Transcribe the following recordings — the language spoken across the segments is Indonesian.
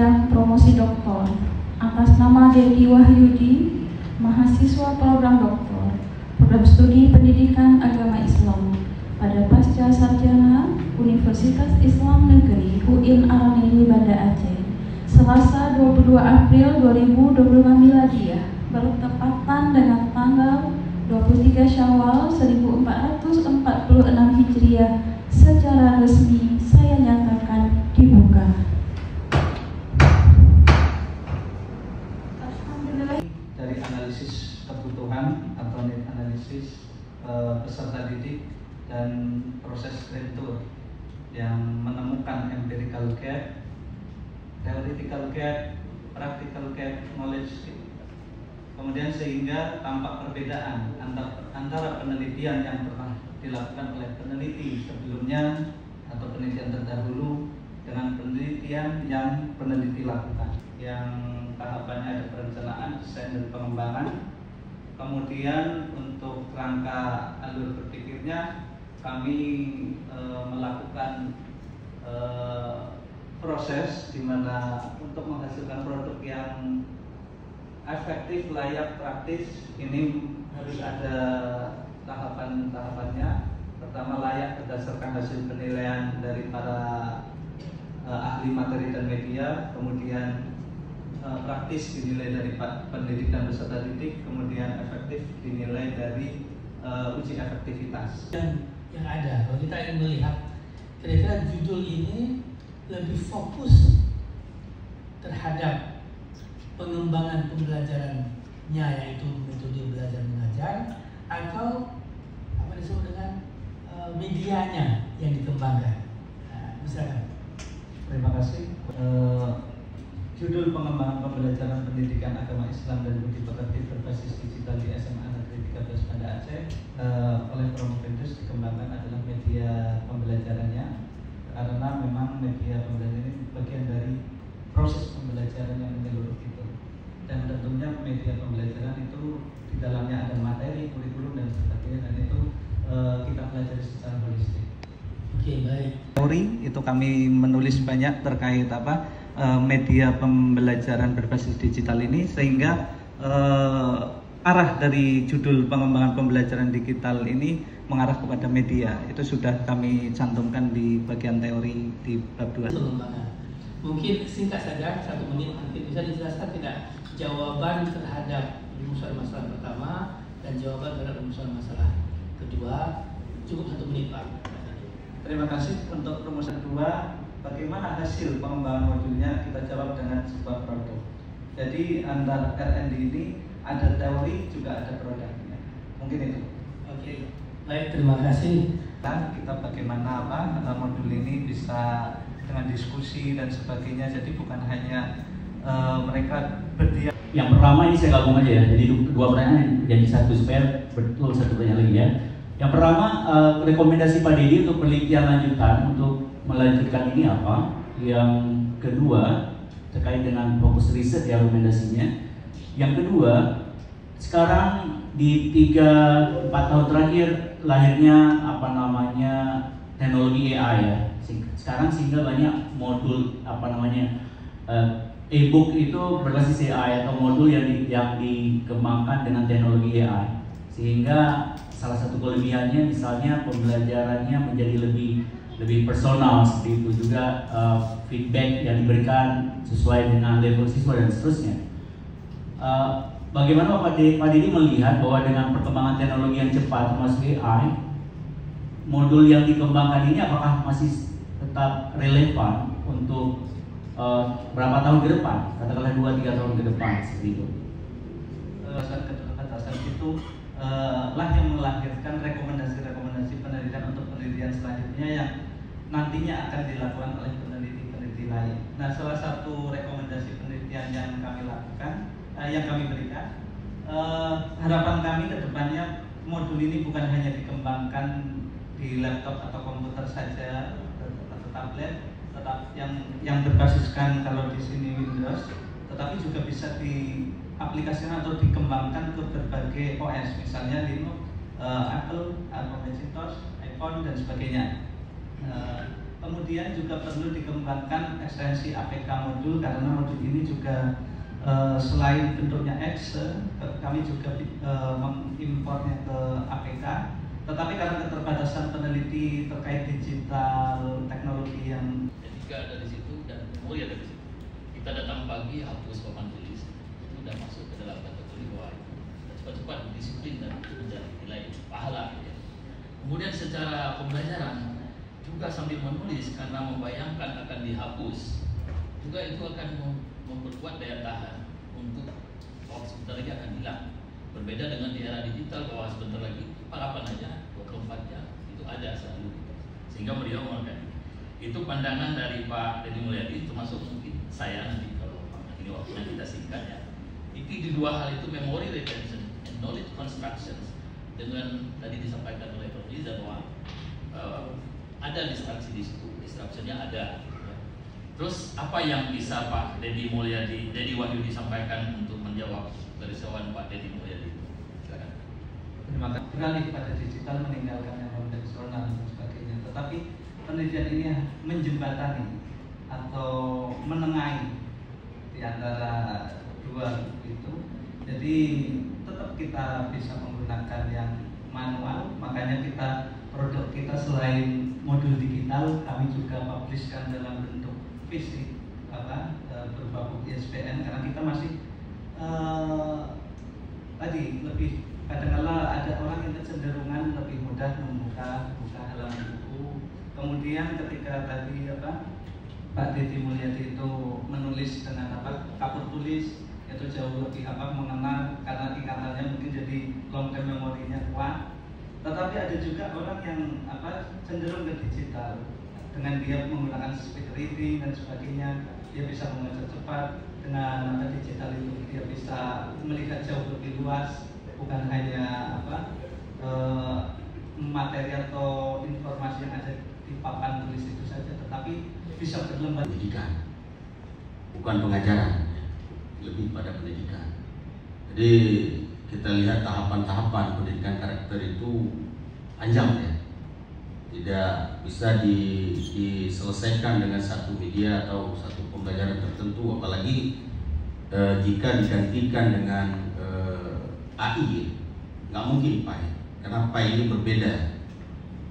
bidang promosi doktor atas nama Dedi Wahyudi, mahasiswa program doktor, program studi pendidikan agama Islam pada pasca sarjana Universitas Islam Negeri UIN Araniri Banda Aceh, Selasa 22 April 2025 Miladiah, bertepatan dengan tanggal 23 Syawal 1446 Hijriah. Secara resmi saya nyatakan dibuka. Dari analisis kebutuhan atau need analisis peserta didik dan proses grand tour yang menemukan empirical gap, theoretical gap, practical gap, knowledge gap. Kemudian sehingga tampak perbedaan antara penelitian yang pernah dilakukan oleh peneliti sebelumnya atau penelitian terdahulu dengan penelitian yang peneliti lakukan, yang tahapannya ada perencanaan, desain dan pengembangan. Kemudian untuk rangka alur berpikirnya kami melakukan proses di mana untuk menghasilkan produk yang efektif, layak, praktis, ini harus ada tahapan-tahapannya. Pertama, layak berdasarkan hasil penilaian dari para ahli materi dan media. Kemudian praktis dinilai dari pendidik dan peserta didik. Kemudian efektif dinilai dari uji efektivitas. Yang ada, kalau kita ingin melihat kira-kira judul ini lebih fokus terhadap pengembangan pembelajarannya, yaitu metode belajar mengajar, atau apa disebut dengan medianya yang dikembangkan. Misalkan. Terima kasih. Judul pengembangan pembelajaran pendidikan agama Islam dan budi pekerti berbasis digital di SMA Negeri 13 Banda Aceh oleh Promovendus dikembangkan adalah media pembelajarannya, karena memang media pembelajaran ini bagian dari proses pembelajaran yang menyeluruh itu. Dan tentunya media pembelajaran itu di dalamnya ada materi, kurikulum dan sebagainya, dan itu kita pelajari secara holistik. Oke, baik. Teori itu kami menulis banyak terkait media pembelajaran berbasis digital ini, sehingga arah dari judul pengembangan pembelajaran digital ini mengarah kepada media. Itu sudah kami cantumkan di bagian teori di bab 2. Mungkin singkat saja, 1 menit, nanti bisa dijelaskan tidak jawaban terhadap rumusan masalah pertama dan jawaban terhadap rumusan masalah kedua. Cukup 1 menit, Pak. Terima kasih. Untuk rumusan kedua, bagaimana hasil pengembangan modulnya, kita jawab dengan sebuah produk. Jadi antara R&D ini ada teori juga ada produknya. Mungkin itu. Oke, baik, terima kasih. Dan kita bagaimana modul ini bisa dengan diskusi dan sebagainya. Jadi bukan hanya mereka berdiam. Yang pertama ini saya gabung aja ya. Jadi dua pertanyaan jadi satu supaya betul satu pertanyaan lagi ya. Yang pertama rekomendasi Pak Dedi untuk penelitian lanjutan untuk melanjutkan ini apa? Yang kedua terkait dengan fokus riset ya rekomendasinya. Yang kedua, sekarang di 3-4 tahun terakhir lahirnya teknologi AI ya. Sekarang sehingga banyak modul e-book itu berbasis AI atau modul yang dikembangkan dengan teknologi AI, sehingga salah satu kelebihannya misalnya pembelajarannya menjadi lebih personal, seperti itu juga feedback yang diberikan sesuai dengan level siswa dan seterusnya. Bagaimana Pak Dedi melihat bahwa dengan perkembangan teknologi yang cepat termasuk AI, modul yang dikembangkan ini apakah masih tetap relevan untuk berapa tahun ke depan, katakanlah 2-3 tahun ke depan seperti itu? Keterbatasan itu lah yang melahirkan rekomendasi penelitian untuk penelitian selanjutnya yang nantinya akan dilakukan oleh peneliti-peneliti lain. Nah, salah satu rekomendasi penelitian yang kami lakukan, yang kami berikan, harapan kami ke depannya modul ini bukan hanya dikembangkan di laptop atau komputer saja atau tablet, tetap yang berbasiskan kalau di sini Windows, tetapi juga bisa diaplikasikan atau dikembangkan ke berbagai OS, misalnya Linux, Apple, atau Macintosh, iPhone dan sebagainya. Kemudian juga perlu dikembangkan ekstensi APK modul, karena modul ini juga selain bentuknya X, kami juga mengimportnya ke APK. Tetapi karena keterbatasan peneliti terkait digital teknologi yang etika ada di situ dan memori ada di situ. Kita datang pagi hapus papan tulis, itu sudah masuk ke dalam kategori bahwa cepat-cepat disiplin dan menjadi nilai pahala. Ya. Kemudian secara pembelajaran juga sambil menulis karena membayangkan akan dihapus, juga itu akan memperkuat daya tahan untuk bahwa sebentar lagi akan hilang. Berbeda dengan di era digital bahwa sebentar lagi parapan aja 24 jam itu ada selalu, sehingga beliau mengatakan itu pandangan dari Pak Deddy Mulyadi, termasuk mungkin saya nanti kalau ini waktunya kita singkat ya. Itu di dua hal itu, memory retention and knowledge construction, dengan tadi disampaikan oleh Prof. Liza bahwa ada distraksi di situ, distraksinya ada. Ya. Terus apa yang bisa Pak Deddy Mulyadi, Deddy Wahyudi sampaikan untuk menjawab kerisauan Pak Deddy Mulyadi? Silakan. Terima kasih. Beralih pada digital, meninggalkan yang konvensional dan sebagainya. Tetapi penelitian ini menjembatani atau menengahi di antara dua itu. Jadi tetap kita bisa menggunakan yang manual, makanya produk kita selain modul digital, kami juga publishkan dalam bentuk fisik berupa buku ISBN, karena kita masih tadi lebih kadang-kala ada orang yang kecenderungan lebih mudah membuka halaman buku. Kemudian ketika tadi Pak Deddy Mulyadi itu menulis dengan kapur tulis, itu jauh lebih mengenal, karena ikatannya mungkin jadi long term memorinya kuat. Tetapi ada juga orang yang cenderung ke digital, dengan dia menggunakan speed reading dan sebagainya, dia bisa membaca cepat. Dengan digital itu dia bisa melihat jauh lebih luas, bukan hanya materi atau informasi yang ada di papan tulis itu saja, tetapi bisa berlembar. Pendidikan, bukan pengajaran, lebih pada pendidikan. Jadi kita lihat tahapan-tahapan pendidikan karakter itu panjang ya, tidak bisa diselesaikan dengan satu media atau satu pembelajaran tertentu, apalagi jika digantikan dengan AI, nggak mungkin PAI, karena PAI ini berbeda.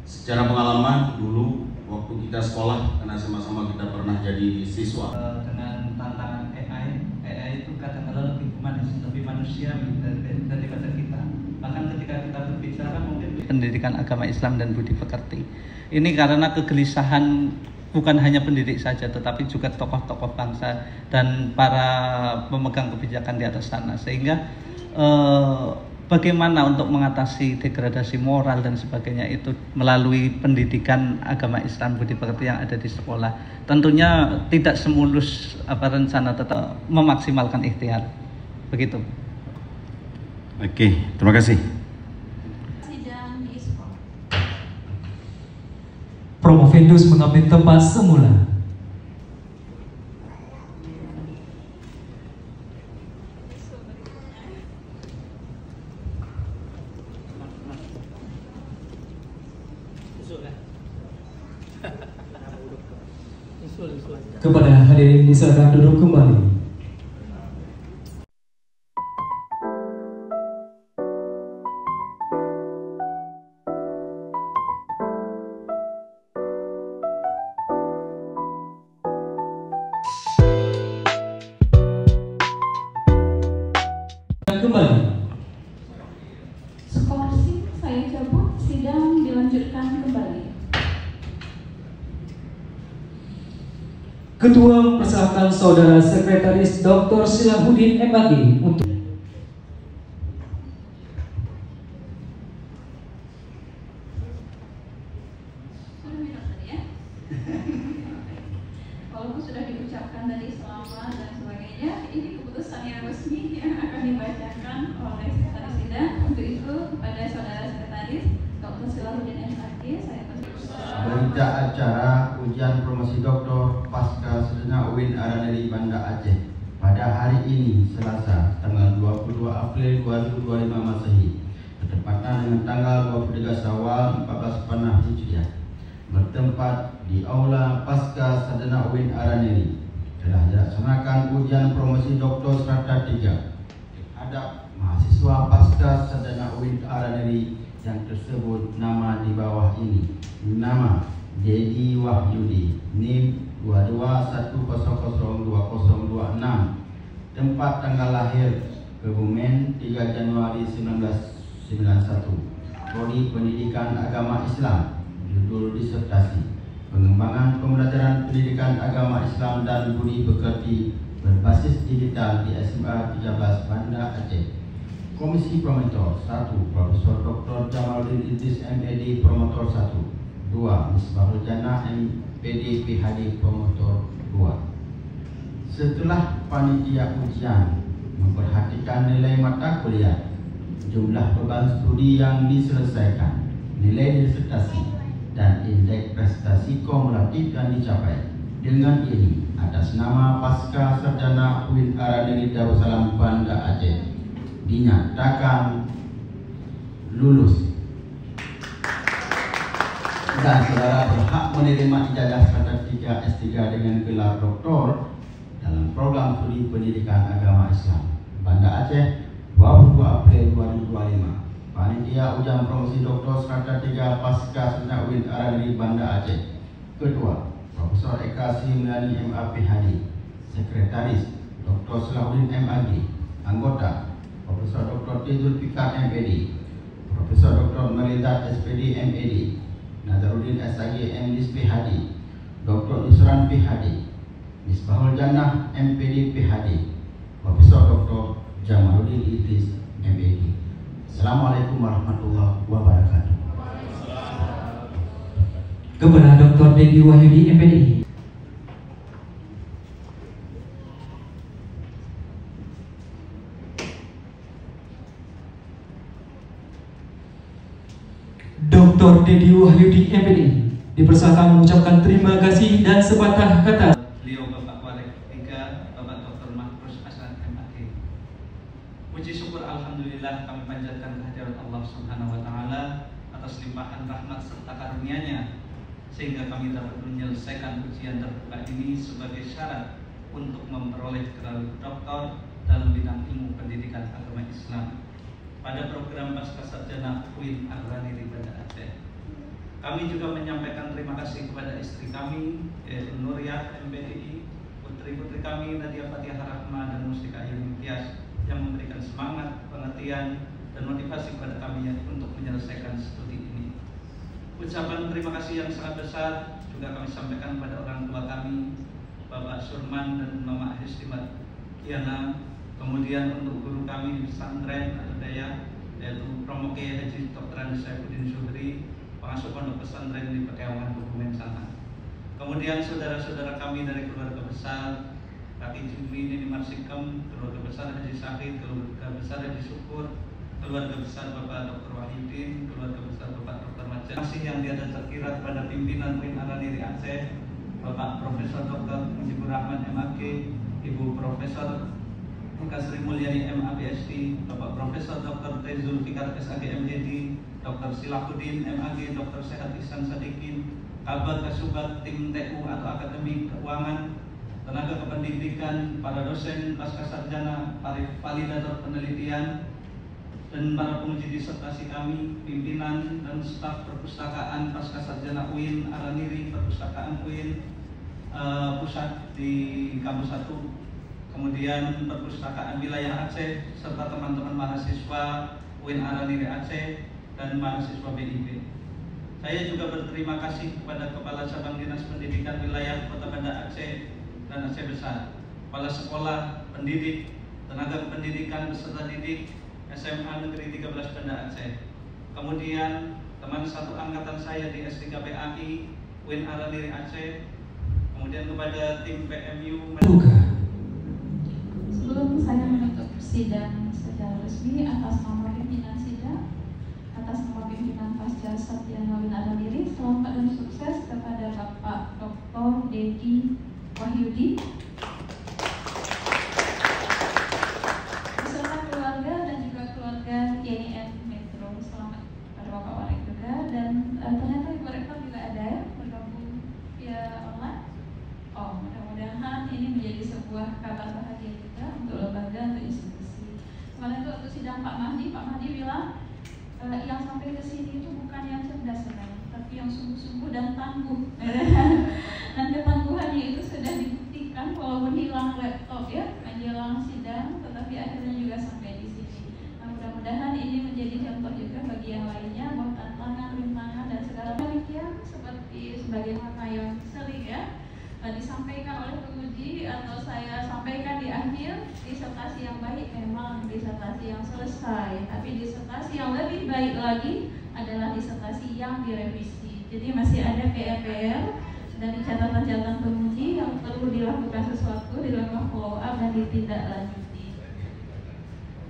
Secara pengalaman dulu waktu kita sekolah, karena sama-sama kita pernah jadi siswa. Dengan tantangan AI itu kadang-kadang lebih humanis, lebih manusiawi daripada kita. Bahkan ketika kita berbicara mungkin pendidikan agama Islam dan budi pekerti, ini karena kegelisahan bukan hanya pendidik saja, tetapi juga tokoh-tokoh bangsa dan para pemegang kebijakan di atas sana, sehingga bagaimana untuk mengatasi degradasi moral dan sebagainya itu melalui pendidikan agama Islam budi pekerti yang ada di sekolah. Tentunya tidak semulus rencana, tetap memaksimalkan ikhtiar. Begitu. Oke, terima kasih. Sidang diskon. Promovendus mengambil tempat semula. Kepada hadirin disilakan duduk kembali. Skorsing saya cabut, sidang dilanjutkan kembali. Ketua mempersilahkan Saudara Sekretaris Dr. Silahudin MAG untuk Sudah minum tadi ya? Walaupun sudah diucapkan tadi selamat dan sebagainya, ini keputusan yang resmi yang akan dibacakan oleh Sekretaris Sidang. Untuk itu kepada Saudara Sekretaris Dr. Silahudin MAG, saya berita acara ujian promosi doktor pasca sarjana UIN Araneri Banda Aceh pada hari ini Selasa tanggal 22 April 2025 Masehi, bertepatan dengan tanggal 23 Syawal 14 Panah Hijriah, bertempat di Aula Pasca Sarjana UIN Araneri telah dilaksanakan ujian promosi doktor strata 3 terhadap mahasiswa Pasca Sarjana UIN Araneri yang tersebut nama di bawah ini. Nama Dedi Wahyudi, NIM 2210002026, tempat tanggal lahir Kebumen 3 Januari 1991, prodi Pendidikan Agama Islam, judul disertasi Pengembangan Pembelajaran Pendidikan Agama Islam dan Budi Pekerti berbasis digital di SMA 13 Banda Aceh. Komisi Promotor 1, Profesor Dr. Jamaluddin Idris MED Promotor 1. 2, Misbahul Jannah MPD PhD Promotor 2. Setelah panitia ujian memperhatikan nilai mata kuliah, jumlah beban studi yang diselesaikan, nilai disertasi, dan indeks prestasi kumulatif yang dicapai, dengan ini atas nama Pasca Sarjana UIN Araneri Darussalam Banda Aceh dinyatakan lulus dan saudara berhak menerima ijazah strata 3 S3 dengan gelar doktor dalam program studi pendidikan agama Islam Banda Aceh 22 April 2025. Panitia ujian promosi doktor strata 3 Pasca Sarjana UIN Araneri Banda Aceh. Ketua Profesor Eka Simlani MA PhD. Sekretaris Dr. Salahuddin MAG. Anggota Profesor Dr. Tizul Fikar MPD, Profesor Dr. Melidat SPD MED, Nazaruddin SAG MDis PhD, Dr. Yusran PhD, Misbahul Jannah MPD PhD, Profesor Dr. Jamaluddin Idris MED. Assalamualaikum warahmatullahi wabarakatuh. Kepada Dr. Dedi Wahyudi MPD. Dr. Dedi Wahyudi MPD dipersilakan mengucapkan terima kasih dan sepatah kata. Beliau Bapak Walek 3, Bapak Dr. Mahfuz Hasan MAG. Puji syukur alhamdulillah kami panjatkan kehadirat Allah Subhanahu wa taala atas limpahan rahmat serta karunia-Nya sehingga kami dapat menyelesaikan ujian terbuka ini sebagai syarat untuk memperoleh gelar doktor dalam bidang ilmu pendidikan agama Islam pada program Pasca Sarjana UIN Araneri Banda Aceh. Kami juga menyampaikan terima kasih kepada istri kami, yaitu Nuriyah MPDI, putri-putri kami Nadia Fatihah Rahma dan Mustika Ayu Imtiaz yang memberikan semangat, pengertian, dan motivasi kepada kami untuk menyelesaikan studi ini. Ucapan terima kasih yang sangat besar juga kami sampaikan kepada orang tua kami, Bapak Surman dan Mama Histimat Kiana. Kemudian untuk guru kami di pesantren Al-Hidayah, yaitu Promo Kiai Haji Dr. Andi Saifuddin Zuhri, pengasuh pondok pesantren di Pekewangan Kebumen sana. Kemudian saudara-saudara kami dari keluarga besar Kaki Jumri Nini Marsikem, keluarga besar Haji Syahid, keluarga besar Haji Syukur, keluarga besar Bapak Dr. Wahidin, keluarga besar Bapak Dr. Majid. Terima kasih yang tiada terkira kepada pimpinan UIN Araneri Aceh, Bapak Profesor Dr. Mujibur Rahman MAG, Ibu Profesor Eka Sri Mulyani MA PhD, Bapak Profesor Dr. Tizul Fikar SAG MD, Dr. Silahuddin MAG, Dr. Sehat Ihsan Sadikin, Kabar Kasubat Tim TU atau Akademi Keuangan, tenaga kependidikan, para dosen pasca sarjana, para validator penelitian, dan para penguji disertasi kami, pimpinan dan staf perpustakaan pasca sarjana UIN Araneri, perpustakaan UIN pusat di kampus 1, kemudian perpustakaan wilayah Aceh, serta teman-teman mahasiswa UIN Araneri Aceh dan mahasiswa BIP. Saya juga berterima kasih kepada Kepala Cabang Dinas Pendidikan Wilayah Kota Banda Aceh dan Aceh Besar, kepala sekolah, pendidik, tenaga pendidikan beserta didik SMA Negeri 13 Banda Aceh. Kemudian teman satu angkatan saya di S3 PAI UIN Araneri Aceh. Kemudian kepada tim PMU. Sebelum saya menutup sidang secara resmi atas nama pimpinan sidang, atas nama pimpinan Pasca Sarjana UIN Araneri, selamat dan sukses kepada Bapak Dr. Dedi Wahyudi beserta keluarga dan juga keluarga YIN Metro. Selamat kepada Bapak Walek juga, dan ternyata Ibu Rektor juga ada ya bergabung via kabar bahagia juga untuk lembaga, untuk institusi. Kemarin itu waktu sidang Pak Mahdi bilang yang sampai ke sini itu bukan yang cerdas sebenarnya, tapi yang sungguh-sungguh dan tangguh. Dan ketangguhannya itu sudah dibuktikan walaupun hilang laptop ya menjelang sidang, tetapi akhirnya juga sampai di sini. Nah, mudah-mudahan ini menjadi contoh juga bagi yang lainnya bahwa tantangan, rintangan dan segala demikian seperti sebagaimana yang sering ya disampaikan oleh penguji atau saya sampaikan di akhir, disertasi yang baik memang disertasi yang selesai, tapi disertasi yang lebih baik lagi adalah disertasi yang direvisi. Jadi masih ada PR dari catatan-catatan penguji yang perlu dilakukan sesuatu, dilakukan follow up dan ditindaklanjuti.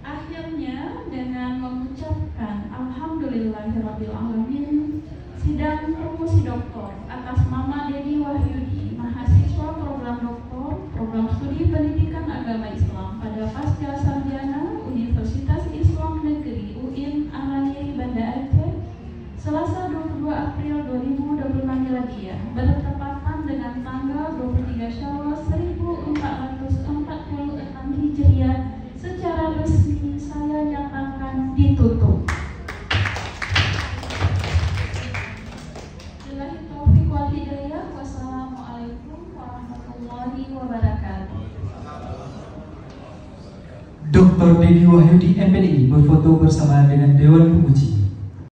Akhirnya dengan mengucapkan alhamdulillahirabbil alamin, sidang promosi doktor atas nama Dedi Wahyudi, mahasiswa program doktor, program studi pendidikan agama Islam pada pasca sarjana Universitas Islam Negeri UIN Araniri Banda Aceh, Selasa 22 April 2025 Miladiah, bertepatan dengan tanggal 23 Syawal 1446 Hijriah, secara resmi saya nyatakan ditutup. Wassalamualaikum warahmatullahi wabarakatuh. Dr. Dedi Wahyudi MPDI berfoto bersama dengan Dewan Penguji.